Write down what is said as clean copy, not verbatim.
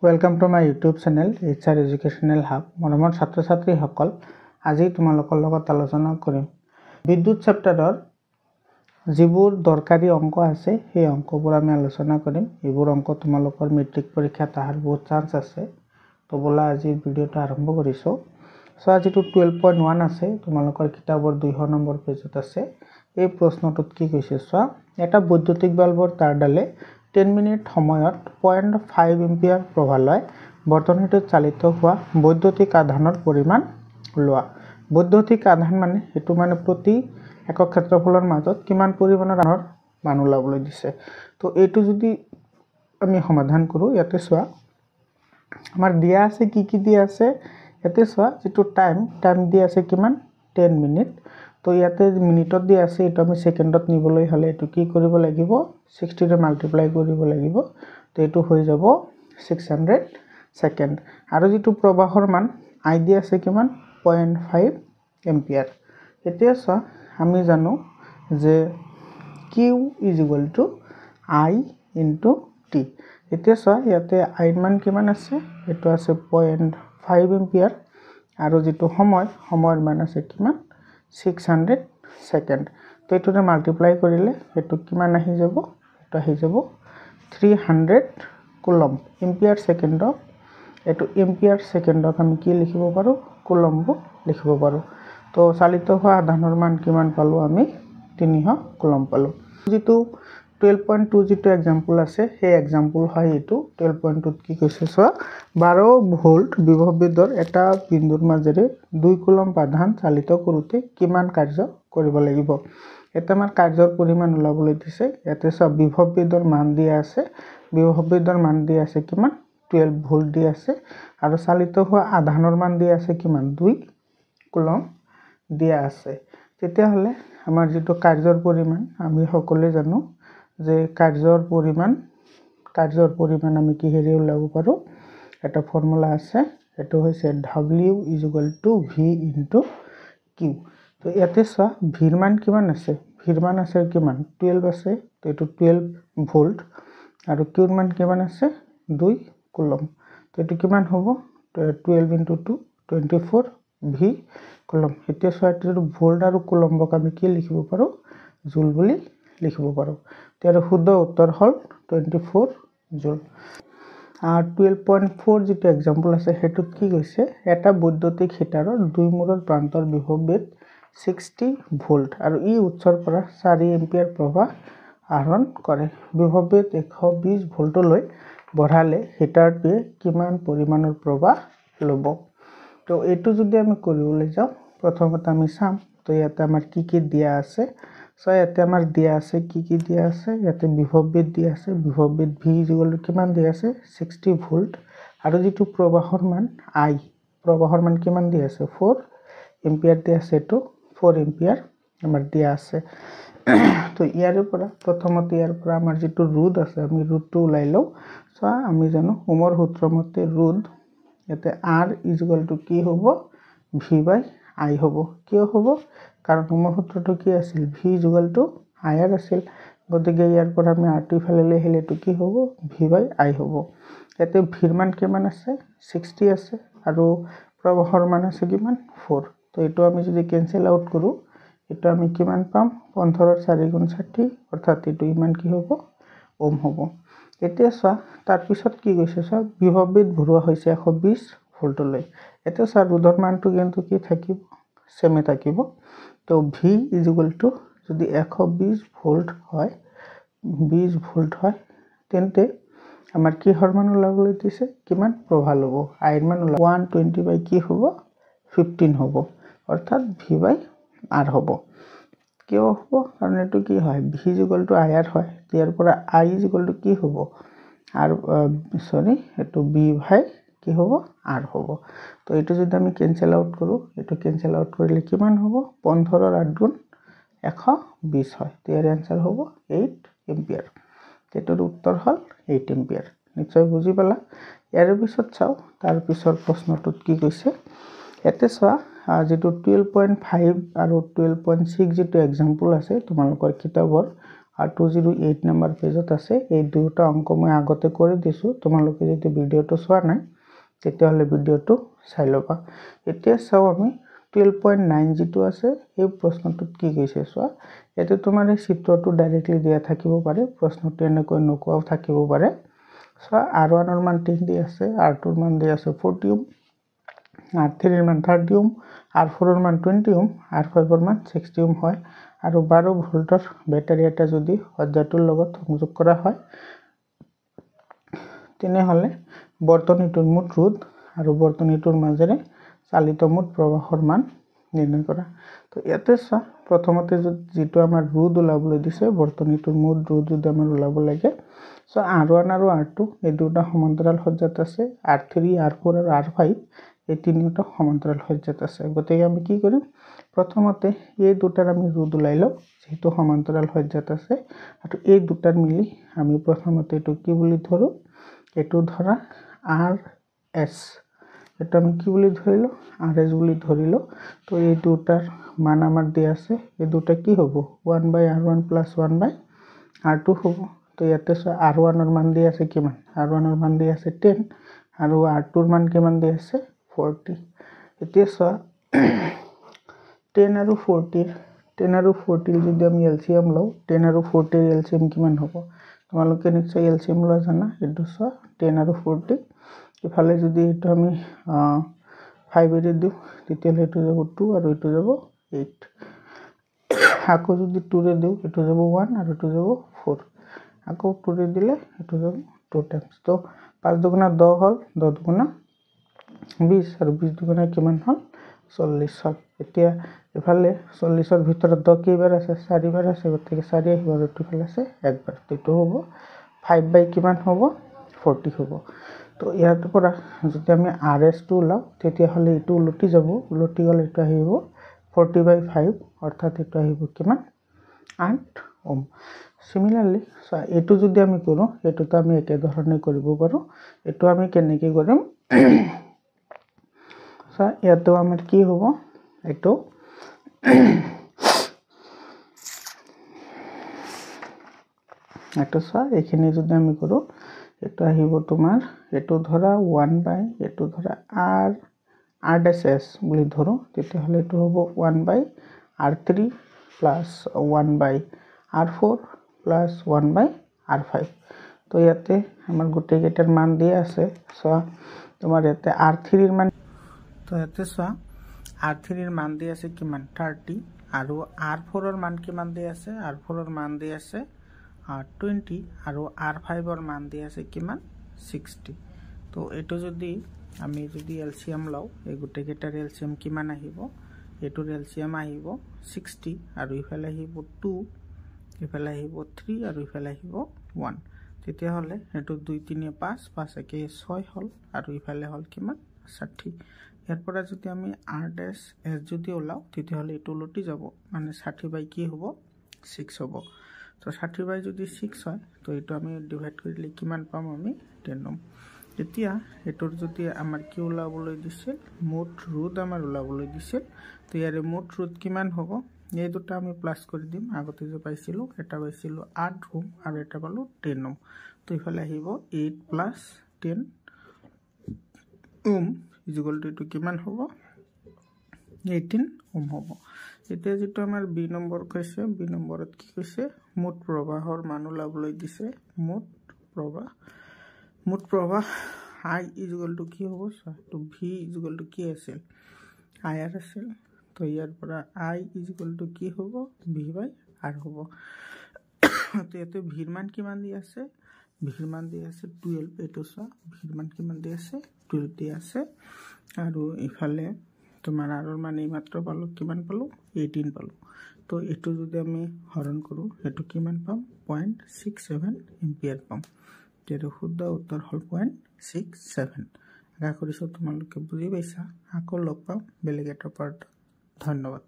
Welcome to my YouTube channel HR Educational Hub. মৰমৰ ছাত্ৰ-ছাত্ৰীসকল আজি তোমালোকৰ লগত আলোচনা কৰিম বিদ্যুৎ চেপ্টাৰৰ যিবোৰ দৰকাৰী অংক আছে সেই অংকবোৰ আমি আলোচনা কৰিম। এইবোৰ অংক তোমালোকৰ মেট্ৰিক পৰীক্ষাত আহাৰ বহুত চান্স আছে। তো বলা আজি ভিডিওটো আৰম্ভ কৰিছো। সো আজি 12.1 আছে তোমালোকৰ কিতাপৰ 200 নম্বৰ পেজত আছে। এই প্ৰশ্নটোত কি কৈছে চোৱা, এটা বৈদ্যুতিক বাল্বৰ তাৰডালে 10 মিনিট সময়ত 0.5 এম্পিয়াৰ প্ৰবাহ লয়। বৰ্তনীটোত চালিত হোৱা বৈদ্যুতিক আধানৰ পৰিমাণ লোৱা। বৈদ্যুতিক আধান মানে এটো মানে প্ৰতি একক ক্ষেত্ৰফলৰ মাজত কিমান পৰিমাণৰ আধানৰ মান ওলাবলৈ দিছে। তো এইটো যদি আমি সমাধান কৰো, ইয়াতে চোৱা আমাৰ দিয়া আছে কি দিয়া আছে, ইয়াতে চোৱা যেটো টাইম দিয়া আছে কিমান 10 মিনিট। তো ইয়াতে মিনিটত দিয়া আছে, এটা আমি সেকেন্ডত নিবলৈ হলে এটো কি কৰিব লাগিব 60 ৰে মাল্টিপ্লাই কৰিব লাগিব। তো এটো হৈ যাব 600 সেকেন্ড। আৰু যেটো প্ৰবাহৰ মান I দিয়া আছে কিমান 0.5 এম্পিয়াৰ। এতিয়া চোৱা আমি জানো যে Q I * T। এতিয়া চোৱা ইয়াতে I মান কিমান আছে, এটো আছে 0.5 এম্পিয়াৰ আৰু যেটো সময়ৰ মান আছে কিমান 600 সেকেন্ড। তো এটোৰে মাল্টিপ্লাই কৰিলে এটো কিমান আহি যাব, এটা আহি যাব 300 কুলম্ব এম্পিয়াৰ সেকেন্ডক। এটো এম্পিয়াৰ সেকেন্ডক আমি কি লিখিব পাৰো, কুলম্ব লিখিব পাৰো। তো চালিত হোৱা আধানৰ মান কিমান পালো আমি 300 কুলম্ব পালো। যেটো 12.2 যেটো एग्जांपल আছে সেই एग्जांपल হয় এটো। 12.2 কি কৈছে চোৱা, 12 ভোল্ট বিভৱবিদৰ এটা বিন্দুৰ মাজেৰে 2 কুলম্ব আধান চালিত কৰোতে কিমান কাৰ্য কৰিব লাগিব। এটা আমাৰ কাৰ্যৰ পৰিমাণ ওলাবলৈ দিছে। ইয়াতে সব বিভৱবিদৰ মান দিয়া আছে, বিভৱবিদৰ মান দিয়া আছে কিমান 12 ভোল্ট দিয়া আছে আৰু চালিত হোৱা আধানৰ মান দিয়া আছে কিমান 2 কুলম্ব দিয়া আছে। তেতিয়া হলে আমাৰ যেটো কাৰ্যৰ পৰিমাণ আমি সকলোৱে জানো যে কাৰ্যৰ পৰিমাণ আমি কি হেৰি ওলাব পাৰো, এটা ফৰ্মুলা আছে, এটো হৈছে W = V * Q। তো ইয়াতে চোৱা ভিৰ মান কিমান আছে, ভিৰ মান আছে কিমান 12 আছে। তো এটো 12 ভোল্ট আৰু Q মান কিমান আছে 2 কুলম্ব। তো এটো কিমান হ'ব 12 * 2 24 V কুলম্ব। এতিয়া চোৱা এটো ভোল্ট আৰু কুলম্বক আমি কি লিখিব পাৰো, জুল বুলি লিখিব পাৰো। তেৰ শুদ্ধ উত্তৰ হল 24 জুল। 12.4 যেটো एग्जांपल আছে হেতুত কি কৈছে, এটা বৈদ্যুতিক হিটাৰৰ দুই মূৰৰ প্ৰান্তৰ বিভৱবেদ 60 ভোল্ট আৰু ই উৎসৰ পৰা 4 এম্পিয়াৰ প্ৰবাহ আহৰণ কৰে। বিভৱবেদ 120 ভোল্টলৈ বঢ়ালে হিটাৰটোৱে কিমান পৰিমাণৰ প্ৰবাহ লব। তো এটো যদি আমি কৰিবলৈ যাও, প্ৰথমতে আমি চাম তো ইয়াতে আমাৰ কি দিয়া আছে। সো ইয়াতে আমাৰ দিয়া আছে কি দিয়া আছে, ইয়াতে বিভৱবেদ দিয়া আছে, বিভৱবেদ V = কিমান দিয়া আছে 60 ভোল্ট আৰু যেটো প্ৰবাহৰ মান I, প্ৰবাহৰ মান কিমান দিয়া আছে 4 এম্পিয়াৰ দিয়া আছে, এটো 4 এম্পিয়াৰ আমাৰ দিয়া আছে। তো ইয়াৰ পৰা প্ৰথমতে ইয়াৰ পৰা আমাৰ যেটো ৰোধ আছে আমি ৰোধটো ওলাই লও। সো আমি জানো ওমৰ সূত্ৰ মতে ৰোধ ইয়াতে R = কি হ'ব V/I হ'ব। কিয় হ'ব, কাৰণ ওমৰ সূত্ৰটো কি আছিল V = IR আছিল। গতিকে ইয়াৰ পৰা আমি R টো ফালে লৈ আহিলে এটো কি হ'ব V/I হ'ব। ইয়াতে ভিৰ মান কিমান আছে 60 আছে আৰু প্ৰবাহৰ মান আছে কিমান 4। তো এটো আমি যদি কেনসেল আউট কৰো, এটো আমি কিমান পাম 15 ৰ 4 × 60 অৰ্থাৎ এটো ইমান কি হ'ব ওম হ'ব। এতিয়া চোৱা তাৰ পিছত কি কৈছে চোৱা, বিভৱবেদ ভৰোৱা হৈছে 120 ভোল্টলৈ। এতিয়া চোৱা ৰোধৰ মানটো কিন্তু কি থাকিব সেমে থাকিব। তো V = যদি 120 ভোল্ট হয় 20 ভোল্ট হয়, তেন্তে আমাৰ কি হৰমান ওলাবলৈ দিছে কিমান প্ৰবাহ লব, I ৰ মান 120 কি হ'ব 15 হ'ব, অৰ্থাৎ V/R হ'ব। কিয় হ'ব, কাৰণ এটো কি হয় V = IR হয়। ইয়াৰ পৰা I = কি হ'ব এটো V/R হ'ব। তো এটো যদি আমি কেনসেল আউট কৰো, এটো কেনসেল আউট কৰিলে কিমান হ'ব 15 ৰ 8 গুণ 120 হয়। তো ইয়াৰ आंसर হ'ব 8 এম্পিয়াৰ। এটোৰ উত্তৰ হল 8 এম্পিয়াৰ। নিশ্চয় বুজি পালা। ইয়াৰ পিছত চাও তাৰ পিছৰ প্ৰশ্নটোত কি কৈছে। ইয়াতে চোৱা যেটো 12.5 আৰু 12.6 যেটো एग्जांपल আছে তোমালোকৰ কিতাপৰ আৰ 208 নম্বৰ পেজত আছে। এই দুটা অংক মই আগতে কৰি দিছো, তোমালোকে যদি ভিডিওটো চোৱা নাই তেতিয়াহলে ভিডিওটো চাই লবা। এতিয়া চাও আমি 12.9 যেটো আছে এই প্ৰশ্নটোত কি কৈছে চোৱা। এতে তোমাৰ এই চিত্ৰটো ডাইৰেক্টলি দিয়া থাকিব পাৰে, প্ৰশ্নটো এনেকৈ নকোৱাও থাকিব পাৰে। চোৱা R1 ৰ মান 10 দি আছে, R2 ৰ মান দি আছে 40 ওম, R3 ৰ মান 30 ওম, R4 ৰ মান 20 ওম, R5 ৰ মান 60 ওম হয়। আৰু 12 ভোল্টৰ বেটাৰী এটা যদি সজ্জাটোৰ লগত সংযোগ কৰা হয় তেনেহলে বৰ্তনীটোৰ মুঠ ৰোধ আৰু বৰ্তনীটোৰ মাজেৰে চালিত মুঠ প্ৰবাহৰ মান নিৰ্ণয় কৰা। তো ইয়াতে চোৱা প্ৰথমতে যেটো আমাৰ ৰোধ ওলাবলৈ দিছে, বৰ্তনীটোৰ মুঠ ৰোধ যদি আমাৰ ওলাব লাগে, সো R1 আৰু R2 এই দুটা সমান্তৰাল সজ্জাত আছে, R3 R4 আৰু R5 এই তিনিটা সমান্তৰাল সজ্জাত আছে। গতিকে আমি কি কৰিম, প্ৰথমতে এই দুটাৰ আমি ৰোধ ওলাই লওঁ যেটো সমান্তৰাল সজ্জাত আছে, আৰু এই দুটাৰ মিলি আমি প্ৰথমতে এটো কি বুলি ধৰো, এটো ধৰা RS, এটা আমি কি বুলি ধৰিলো RS বুলি ধৰিলো। তো এই দুটাৰ মান আমাৰ দিয়া আছে, এই দুটা কি হ'ব 1/R1 + 1/R2 হ'ব। তো ইয়াতে R1 ৰ মান দি আছে কিমান, R1 ৰ মান দি আছে 10 আৰু R2 ৰ মান কিমান দি আছে 40। এতিয়া চোৱা 10 আৰু 40 যদি আমি এলসিএম লওঁ, 10 আৰু 40 ৰ এলসিএম কিমান হ'ব, তোমালোকে নিশ্চয় এলসিএম লোৱা জানা। এটো চোৱা 10 আৰু 40, ইফালে যদি এটো আমি 5 এৰে দিও তেতিয়ালে এটো যাব 2 আৰু এটো যাব 8, আকৌ যদি 2 ৰে দিও এটো যাব 1 আৰু এটো যাব 4, আকৌ 2 ৰে দিলে এটো যাব 2 টাইমস। তো 5 দুগুণা 10 হল, 10 দুগুণা 20 আৰু 20 দুগুণা কিমান হল 40 হল। এতিয়া ইফালে 40 ৰ ভিতৰত 10 কেইবাৰ আছে, 4 বাৰ আছে, গতিকে 4 আহিব আৰু এটো ফালে আছে একবাৰ। এটো হ'ব 5 কিমান হ'ব 40 হ'ব। তো ইয়াৰ পৰা যদি আমি RS টো লাও তেতিয়া হলে এটো উলটি যাব, উলটি গলে এটো আহিব 40/5, অৰ্থাৎ এটো আহিব কিমান 8 ওম। সিমিলাৰলি এটো যদি আমি কৰো, এটোটো আমি একে ধৰণে কৰিব পাৰো। এটো আমি কেনেকৈ কৰিম, ইয়াতো আমাৰ কি হ'ব, এটো চোৱা এইখিনি যদি আমি কৰো, এটো আহিব তোমাৰ, এটো ধৰা 1/ এটো ধৰা R' বুলি ধৰো, তেতিয়া হলে এটো হ'ব 1/R3 + 1/R4 + 1/R5। তো ইয়াতে আমাৰ গোটেই কেইটাৰ মান দিয়া আছে। চোৱা তোমাৰ ইয়াতে R3 ৰ মান, তো ইয়াতে চোৱা R3 ৰ মান দি আছে কিমান 30, আৰু R4 ৰ মান কিমান দি আছে, R4 ৰ মান দি আছে 20, আৰু R5 ৰ মান দি আছে কিমান 60। তো এটো যদি আমি যদি এলসিএম লও, এই গোটেই কেইটাৰ এলসিএম কিমান আহিব, এটোৰ এলসিএম আহিব 60, আৰু ইফালে আহিব 2, ইফালে আহিব 3, আৰু ইফালে আহিব 1। তেতিয়া হলে এটো 2 3 5, 5 একে 6 হল, আৰু ইফালে হল কিমান 60। ইয়াৰ পৰা যদি আমি R' যদি ওলাও তেতিয়া হলে এটো উলটি যাব, মানে 60 কি হ'ব 6 হ'ব। তো 60 যদি 6 হয়, তো এটো আমি ডিভাইড কৰিলে কিমান পাম আমি 10 ওম। এতিয়া এটোৰ যদি আমাৰ কি ওলাবলৈ দিছিল, মুঠ ৰোধ আমাৰ ওলাবলৈ দিছিল, তো ইয়াৰে মুঠ ৰোধ কিমান হ'ব, এই দুটা আমি প্লাস কৰি দিম। আগতে যে পাইছিলো, এটা পাইছিলো 8 ওম আৰু এটা পালো 10 ওম। তো ইফালে আহিব 8 + 10 ওম ইকুয়াল টু এটো কিমান হ'ব 18 ওম হ'ব। এতিয়া যেটো আমাৰ বি নম্বৰ কৈছে, বি নম্বৰত কি কৈছে, মুঠ প্ৰবাহৰ মান ওলাবলৈ দিছে। মুঠ প্ৰবাহ I ইকুয়াল টু কি হ'ব, তো V ইকুয়াল টু কি আছিল IR আছিল। তো ইয়াৰ পৰা I ইকুয়াল টু কি হ'ব V/R হ'ব। তো ইয়াতে V ৰ মান কিমান দি আছে, V ৰ মান দি আছে 12, এটো চোৱা V ৰ মান কিমান দি আছে 12 দি আছে, আৰু ইফালে তোমাৰ R ৰ মান এইমাত্ৰ পালো, কিমান পালো 18 পালো। তো এটো যদি আমি হৰণ কৰো, এটো কিমান পাম 0.67 এম্পিয়াৰ পাম। যেটো শুদ্ধ উত্তৰ হল 0.67। আশা কৰিছো তোমালোকে বুজি পাইছা। আকৌ লগ পাম বেলেগ এটা পাৰ্টত। ধন্যবাদ।